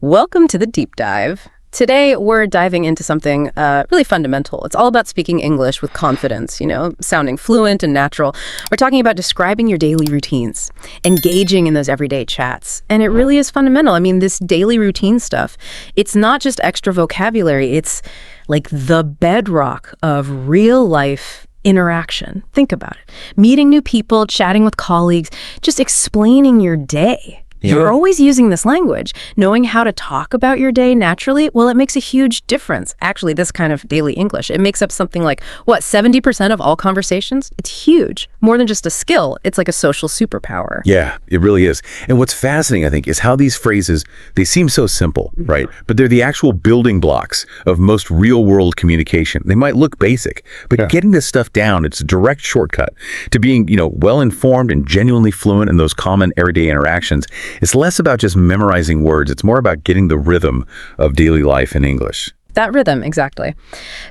Welcome to the deep dive. Today, we're diving into something really fundamental. It's all about speaking English with confidence, sounding fluent and natural. We're talking about describing your daily routines, engaging in those everyday chats. And it really is fundamental. I mean, this daily routine stuff, it's not just extra vocabulary. It's like the bedrock of real life interaction. Think about it. Meeting new people, chatting with colleagues, just explaining your day. You're always using this language. Knowing how to talk about your day naturally, well, it makes a huge difference. Actually, this kind of daily English, it makes up something like, 70% of all conversations? It's huge. More than just a skill, it's like a social superpower. Yeah, it really is. And what's fascinating, I think, is how these phrases, they seem so simple, right? But they're the actual building blocks of most real-world communication. They might look basic, but getting this stuff down, it's a direct shortcut to being, well-informed and genuinely fluent in those common everyday interactions. It's less about just memorizing words. It's more about getting the rhythm of daily life in English. That rhythm, exactly.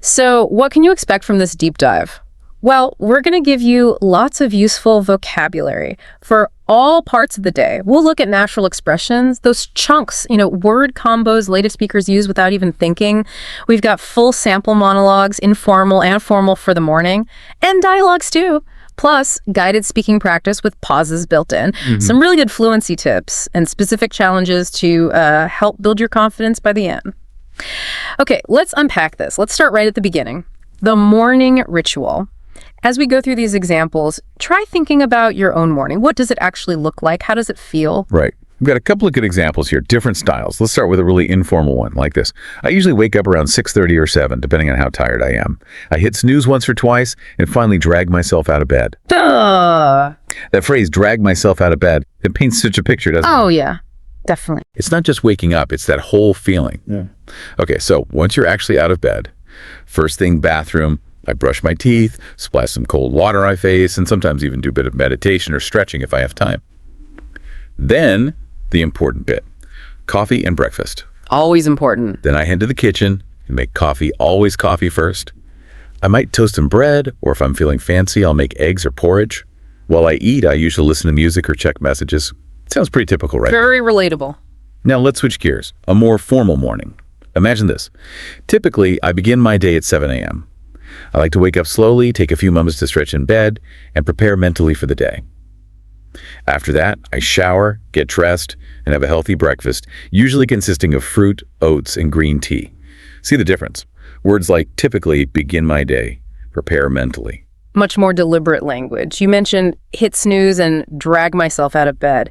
So what can you expect from this deep dive? Well, we're going to give you lots of useful vocabulary for all parts of the day. We'll look at natural expressions, those chunks, word combos native speakers use without even thinking. We've got full sample monologues, informal and formal for the morning, and dialogues too. Plus, guided speaking practice with pauses built in. Some really good fluency tips and specific challenges to help build your confidence by the end. Okay, let's unpack this. Let's start right at the beginning. The morning ritual. As we go through these examples, try thinking about your own morning. What does it actually look like? How does it feel? Right. We've got a couple of good examples here, different styles. Let's start with a really informal one like this. I usually wake up around 6:30 or 7, depending on how tired I am. I hit snooze once or twice and finally drag myself out of bed. Duh. That phrase, drag myself out of bed, it paints such a picture, doesn't it? Oh, yeah, definitely. It's not just waking up, it's that whole feeling. Yeah. Okay, so once you're actually out of bed, first thing, bathroom, I brush my teeth, splash some cold water on my face, and sometimes even do a bit of meditation or stretching if I have time. Then, the important bit, coffee and breakfast. Always important. Then I head to the kitchen and make coffee, always coffee first. I might toast some bread, or if I'm feeling fancy, I'll make eggs or porridge. While I eat, I usually listen to music or check messages. Sounds pretty typical, right? Very relatable. Now let's switch gears. A more formal morning. Imagine this. Typically, I begin my day at 7 a.m. I like to wake up slowly, take a few moments to stretch in bed, and prepare mentally for the day. After that, I shower, get dressed, and have a healthy breakfast, usually consisting of fruit, oats, and green tea. See the difference? Words like typically begin my day, prepare mentally. Much more deliberate language. You mentioned hit snooze and drag myself out of bed.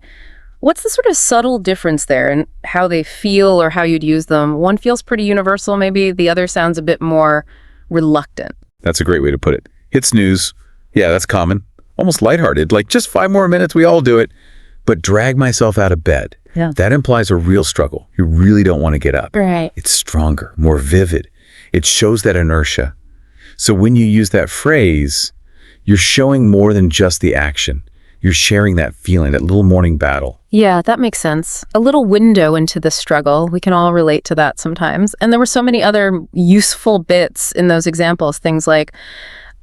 What's the sort of subtle difference there in how they feel or how you'd use them? One feels pretty universal, maybe. The other sounds a bit more reluctant. That's a great way to put it. Hit snooze. Yeah, that's common. Almost lighthearted, like just 5 more minutes, we all do it. But drag myself out of bed. Yeah. That implies a real struggle. You really don't want to get up. Right. It's stronger, more vivid. It shows that inertia. So when you use that phrase, you're showing more than just the action. You're sharing that feeling, that little morning battle. Yeah, that makes sense. A little window into the struggle. We can all relate to that sometimes. And there were so many other useful bits in those examples. Things like,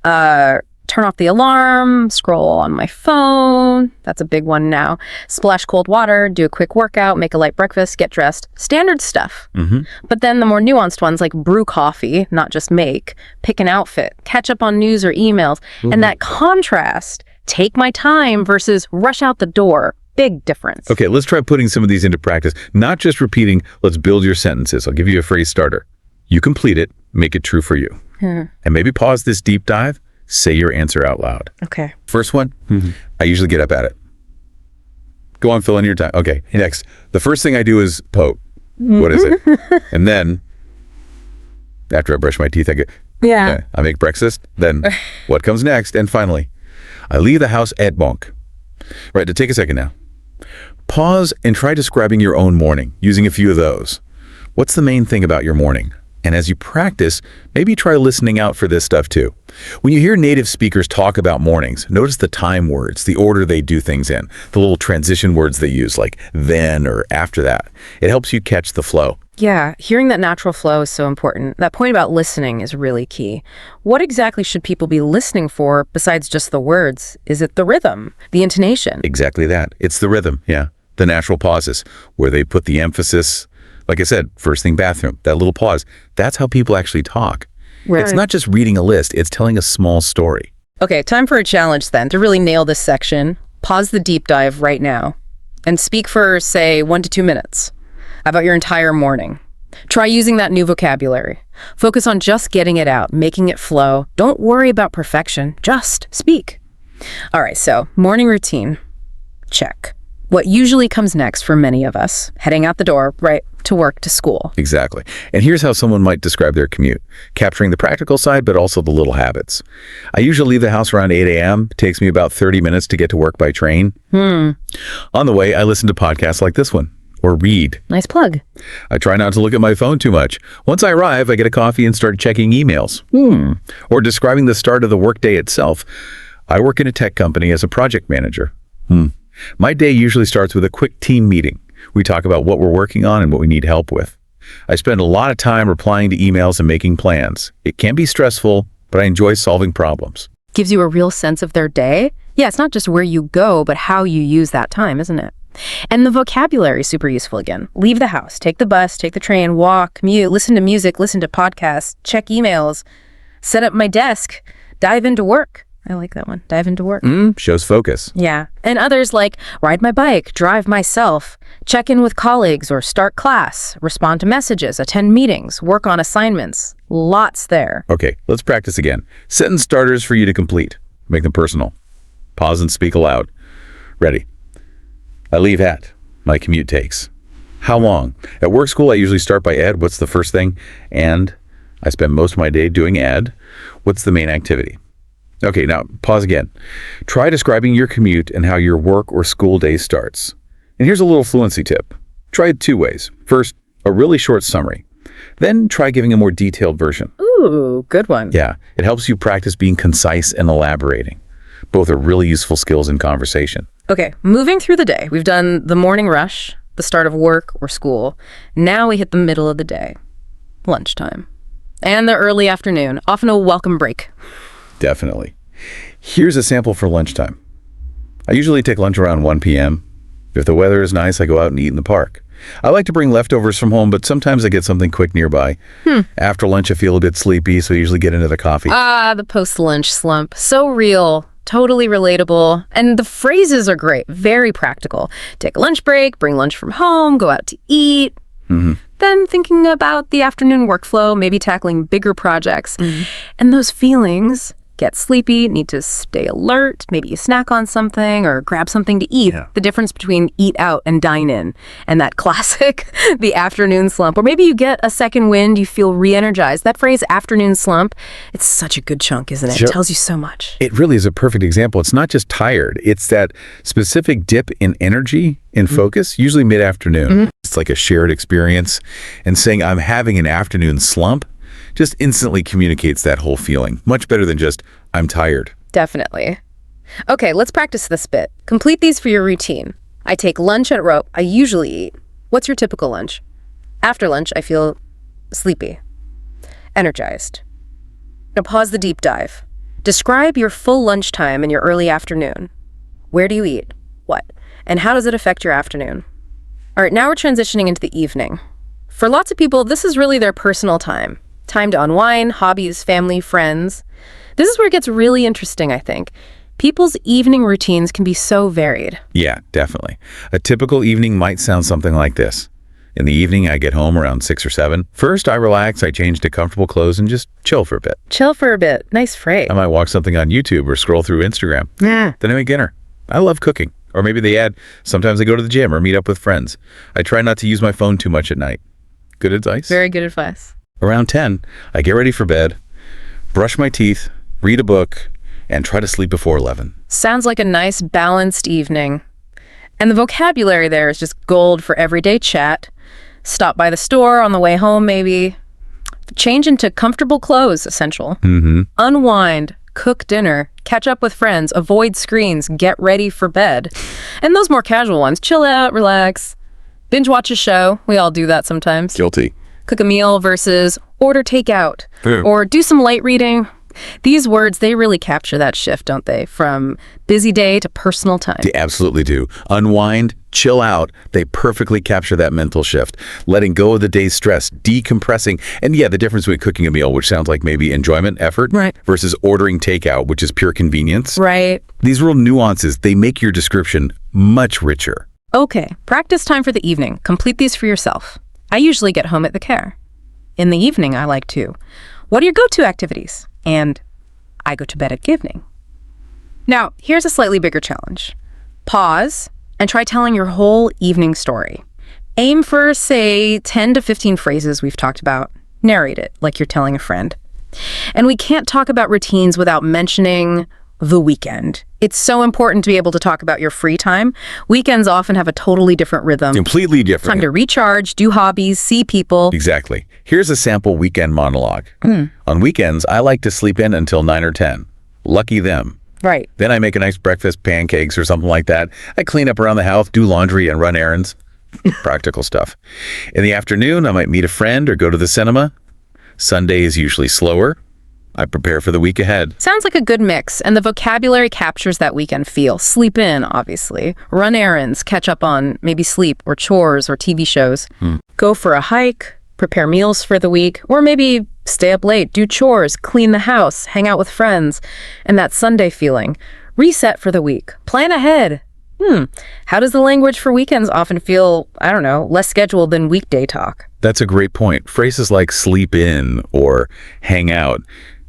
turn off the alarm, scroll on my phone. That's a big one now. Splash cold water, do a quick workout, make a light breakfast, get dressed. Standard stuff. But then the more nuanced ones like brew coffee, not just make, pick an outfit, catch up on news or emails. And that contrast, take my time versus rush out the door. Big difference. Okay, let's try putting some of these into practice. Not just repeating, let's build your sentences. I'll give you a phrase starter. You complete it, make it true for you. And maybe pause this deep dive. Say your answer out loud. Okay. First one, I usually get up at it. Go on, fill in your time. Okay, next. The first thing I do is poke. What is it? And then, after I brush my teeth, I make breakfast. Then, what comes next? And finally, I leave the house at bonk. Right, to take a second now. Pause and try describing your own morning, using a few of those. What's the main thing about your morning? And as you practice, maybe try listening out for this stuff too. When you hear native speakers talk about mornings, notice the time words, the order they do things in, the little transition words they use like then or after that. It helps you catch the flow. Yeah, hearing that natural flow is so important. That point about listening is really key. What exactly should people be listening for besides just the words? Is it the rhythm, the intonation? Exactly that. It's the rhythm, yeah. The natural pauses, where they put the emphasis, Like I said, first thing bathroom, that little pause. That's how people actually talk. Right. It's not just reading a list, it's telling a small story. Okay, time for a challenge then. To really nail this section, pause the deep dive right now and speak for, say, 1 to 2 minutes about your entire morning. Try using that new vocabulary. Focus on just getting it out, making it flow. Don't worry about perfection. Just speak. All right, so morning routine. Check. What usually comes next for many of us, heading out the door, right, to work, to school. Exactly. And here's how someone might describe their commute, capturing the practical side, but also the little habits. I usually leave the house around 8 a.m. It takes me about 30 minutes to get to work by train. On the way, I listen to podcasts like this one, or read. Nice plug. I try not to look at my phone too much. Once I arrive, I get a coffee and start checking emails. Or describing the start of the workday itself. I work in a tech company as a project manager. My day usually starts with a quick team meeting. We talk about what we're working on and what we need help with. I spend a lot of time replying to emails and making plans. It can be stressful, but I enjoy solving problems. Gives you a real sense of their day. Yeah, it's not just where you go, but how you use that time, isn't it? And the vocabulary is super useful again. Leave the house, take the bus, take the train, walk, commute, listen to music, listen to podcasts, check emails, set up my desk, dive into work. I like that one. Dive into work. Shows focus. Yeah. And others like ride my bike, drive myself, check in with colleagues or start class, respond to messages, attend meetings, work on assignments. Lots there. Okay, let's practice again. Sentence starters for you to complete. Make them personal. Pause and speak aloud. Ready. I leave at. My commute takes. How long? At work school, I usually start by ed. What's the first thing? And I spend most of my day doing ed. What's the main activity? Okay, now pause again. Try describing your commute and how your work or school day starts. And here's a little fluency tip. Try it 2 ways. First, a really short summary. Then try giving a more detailed version. Ooh, good one. Yeah, it helps you practice being concise and elaborating. Both are really useful skills in conversation. Okay, moving through the day. We've done the morning rush, the start of work or school. Now we hit the middle of the day, lunchtime, and the early afternoon, often a welcome break. Definitely. Here's a sample for lunchtime. I usually take lunch around 1 p.m. If the weather is nice, I go out and eat in the park. I like to bring leftovers from home, but sometimes I get something quick nearby. After lunch, I feel a bit sleepy, so I usually get into the coffee. The post-lunch slump. So real, totally relatable. And the phrases are great, very practical. Take a lunch break, bring lunch from home, go out to eat. Then thinking about the afternoon workflow, maybe tackling bigger projects. And those feelings, get sleepy, need to stay alert, maybe you snack on something or grab something to eat. Yeah. The difference between eat out and dine in. And that classic, the afternoon slump. Or maybe you get a second wind, you feel re-energized. That phrase, afternoon slump, it's such a good chunk, isn't it? Sure. It tells you so much. It really is a perfect example. It's not just tired. It's that specific dip in energy, in focus, usually mid-afternoon. It's like a shared experience. And saying I'm having an afternoon slump just instantly communicates that whole feeling. Much better than just, I'm tired. Definitely. Okay, let's practice this bit. Complete these for your routine. I take lunch at Rope. I usually eat. What's your typical lunch? After lunch, I feel sleepy, energized. Now pause the deep dive. Describe your full lunchtime and your early afternoon. Where do you eat? What? And how does it affect your afternoon? All right, now we're transitioning into the evening. For lots of people, this is really their personal time. Time to unwind, hobbies, family, friends. This is where it gets really interesting, I think. People's evening routines can be so varied. Yeah, definitely. A typical evening might sound something like this. In the evening, I get home around 6 or 7. First, I relax, I change to comfortable clothes and just chill for a bit. Chill for a bit. Nice phrase. I might watch something on YouTube or scroll through Instagram. Yeah. Then I make dinner. I love cooking. Or maybe they add, sometimes I go to the gym or meet up with friends. I try not to use my phone too much at night. Good advice? Very good advice. Around 10, I get ready for bed, brush my teeth, read a book, and try to sleep before 11. Sounds like a nice, balanced evening. And the vocabulary there is just gold for everyday chat. Stop by the store on the way home, maybe. Change into comfortable clothes, essential. Unwind, cook dinner, catch up with friends, avoid screens, get ready for bed. And those more casual ones, chill out, relax, binge watch a show. We all do that sometimes. Guilty. Cook a meal versus order takeout. Boom. Or do some light reading. These words, they really capture that shift, don't they? From busy day to personal time. They absolutely do. Unwind, chill out. They perfectly capture that mental shift. Letting go of the day's stress, decompressing. And yeah, the difference between cooking a meal, which sounds like maybe enjoyment, effort, Right. versus ordering takeout, which is pure convenience. Right. These little nuances, they make your description much richer. Okay, practice time for the evening. Complete these for yourself. I usually get home at the care. In the evening, I like to. What are your go-to activities? And I go to bed at evening. Now, here's a slightly bigger challenge. Pause and try telling your whole evening story. Aim for, say, 10 to 15 phrases we've talked about. Narrate it like you're telling a friend. And we can't talk about routines without mentioning the weekend. It's so important to be able to talk about your free time. Weekends often have a totally different rhythm. Completely different. Time to recharge, do hobbies, see people. Exactly. Here's a sample weekend monologue. On weekends, I like to sleep in until 9 or 10. Lucky them. Right. Then I make a nice breakfast, pancakes or something like that. I clean up around the house, do laundry, and run errands. Practical stuff. In the afternoon, I might meet a friend or go to the cinema. Sunday is usually slower. I prepare for the week ahead. Sounds like a good mix, and the vocabulary captures that weekend feel. Sleep in, obviously. Run errands, catch up on maybe sleep or chores or TV shows. Go for a hike, prepare meals for the week, or maybe stay up late, do chores, clean the house, hang out with friends. And that Sunday feeling. Reset for the week. Plan ahead. How does the language for weekends often feel, I don't know, less scheduled than weekday talk? That's a great point. Phrases like sleep in or hang out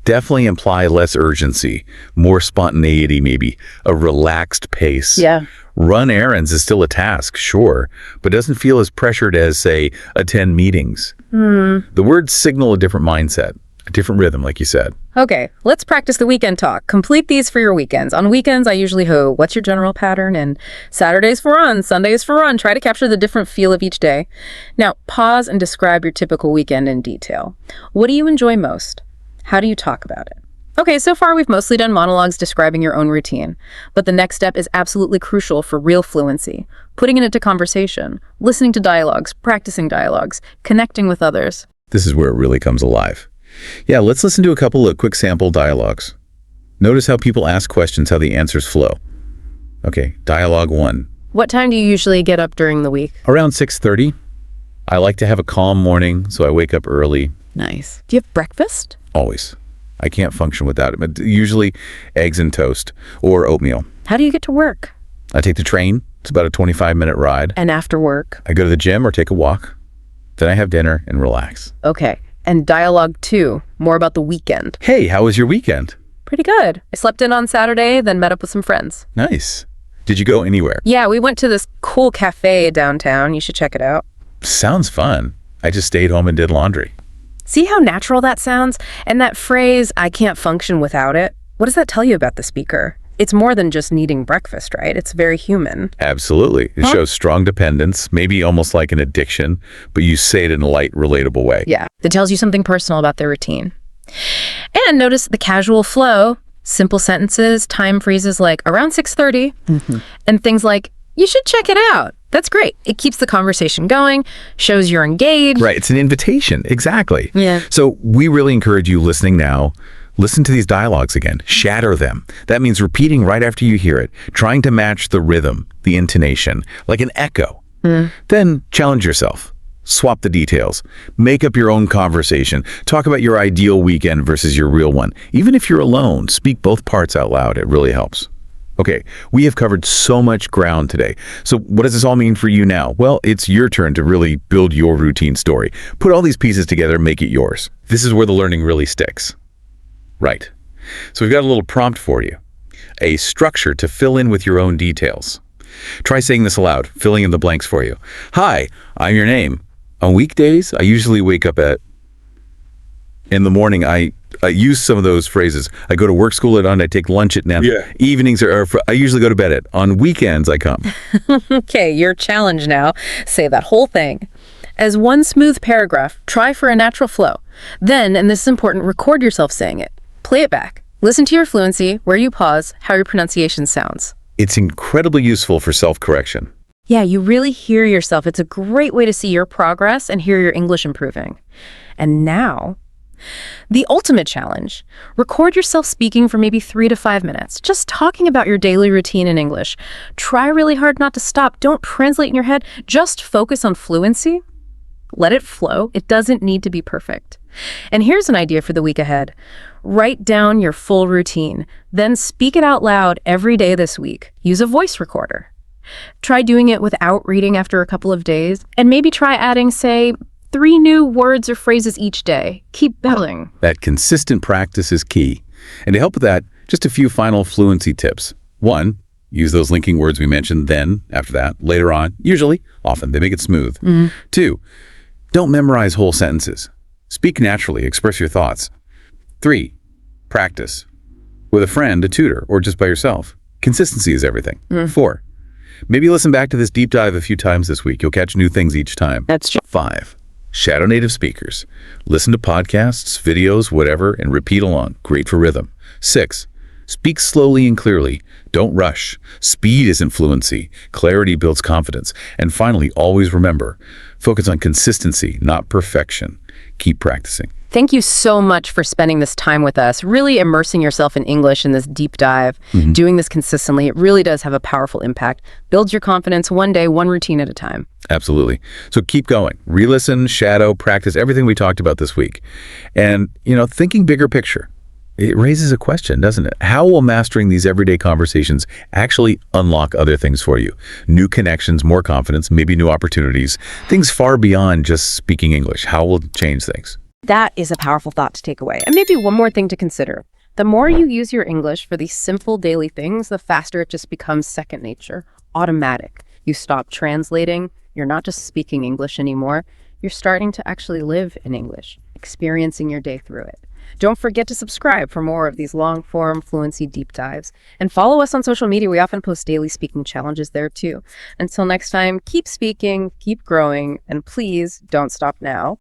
definitely imply less urgency, more spontaneity maybe, a relaxed pace. Yeah. Run errands is still a task, sure, but doesn't feel as pressured as, say, attend meetings. The words signal a different mindset, a different rhythm, like you said. Okay, let's practice the weekend talk. Complete these for your weekends. On weekends, I usually what's your general pattern? And Saturdays for run, Sundays for run. Try to capture the different feel of each day. Now, pause and describe your typical weekend in detail. What do you enjoy most? How do you talk about it? Okay, so far we've mostly done monologues describing your own routine, but the next step is absolutely crucial for real fluency. Putting it into conversation, listening to dialogues, practicing dialogues, connecting with others. This is where it really comes alive. Yeah, let's listen to a couple of quick sample dialogues. Notice how people ask questions, how the answers flow. Okay, dialogue 1. What time do you usually get up during the week? Around 6:30. I like to have a calm morning, so I wake up early. Nice. Do you have breakfast? Always. I can't function without it, but usually eggs and toast or oatmeal. How do you get to work? I take the train. It's about a 25-minute ride. And after work? I go to the gym or take a walk. Then I have dinner and relax. Okay. And dialogue 2, more about the weekend. Hey, how was your weekend? Pretty good. I slept in on Saturday, then met up with some friends. Nice. Did you go anywhere? Yeah, we went to this cool cafe downtown. You should check it out. Sounds fun. I just stayed home and did laundry. See how natural that sounds? And that phrase, I can't function without it, what does that tell you about the speaker? It's more than just needing breakfast, right? It's very human. Absolutely. It shows strong dependence, maybe almost like an addiction, but you say it in a light, relatable way. Yeah, that tells you something personal about their routine. And notice the casual flow, simple sentences, time phrases like around 6:30, and things like, you should check it out. That's great. It keeps the conversation going, shows you're engaged. Right. It's an invitation. Exactly. Yeah. So we really encourage you listening now, listen to these dialogues again. Shatter them. That means repeating right after you hear it, trying to match the rhythm, the intonation, like an echo. Then challenge yourself. Swap the details. Make up your own conversation. Talk about your ideal weekend versus your real one. Even if you're alone, speak both parts out loud. It really helps. Okay, we have covered so much ground today. So what does this all mean for you now? Well, it's your turn to really build your routine story. Put all these pieces together and make it yours. This is where the learning really sticks. Right. So we've got a little prompt for you. A structure to fill in with your own details. Try saying this aloud, filling in the blanks for you. Hi, I'm your name. On weekdays, I usually wake up in the morning, I use some of those phrases. I go to work, school at on, I take lunch at 9. Yeah. Evenings I usually go to bed at. On weekends, I come. Okay, your challenge now. Say that whole thing. As one smooth paragraph, try for a natural flow. Then, and this is important, record yourself saying it. Play it back. Listen to your fluency, where you pause, how your pronunciation sounds. It's incredibly useful for self-correction. Yeah, you really hear yourself. It's a great way to see your progress and hear your English improving. And now, The ultimate challenge: record yourself speaking for maybe 3 to 5 minutes, just talking about your daily routine in English. Try really hard not to stop. Don't translate in your head. Just focus on fluency. Let it flow. It doesn't need to be perfect. And here's an idea for the week ahead. Write down your full routine, then speak it out loud every day this week. Use a voice recorder. Try doing it without reading after a couple of days, and maybe try adding, say, 3 new words or phrases each day. Keep building. That consistent practice is key. And to help with that, just a few final fluency tips. 1, use those linking words we mentioned, then, after that, later on, usually, often, they make it smooth. 2, don't memorize whole sentences. Speak naturally, express your thoughts. 3, practice. With a friend, a tutor, or just by yourself. Consistency is everything. 4, maybe listen back to this deep dive a few times this week. You'll catch new things each time. That's true. 5, shadow native speakers. Listen to podcasts, videos, whatever, and repeat along. Great for rhythm. 6, speak slowly and clearly. Don't rush. Speed isn't fluency. Clarity builds confidence. And finally, always remember, focus on consistency, not perfection. Keep practicing. Thank you so much for spending this time with us, really immersing yourself in English in this deep dive, doing this consistently. It really does have a powerful impact. Builds your confidence one day, one routine at a time. Absolutely. So keep going. Re-listen, shadow, practice, everything we talked about this week. And, thinking bigger picture, it raises a question, doesn't it? How will mastering these everyday conversations actually unlock other things for you? New connections, more confidence, maybe new opportunities, things far beyond just speaking English. How will it change things? That is a powerful thought to take away. And maybe one more thing to consider. The more you use your English for these simple daily things, the faster it just becomes second nature, automatic. You stop translating. You're not just speaking English anymore. You're starting to actually live in English, experiencing your day through it. Don't forget to subscribe for more of these long-form fluency deep dives. And follow us on social media. We often post daily speaking challenges there too. Until next time, keep speaking, keep growing, and please don't stop now.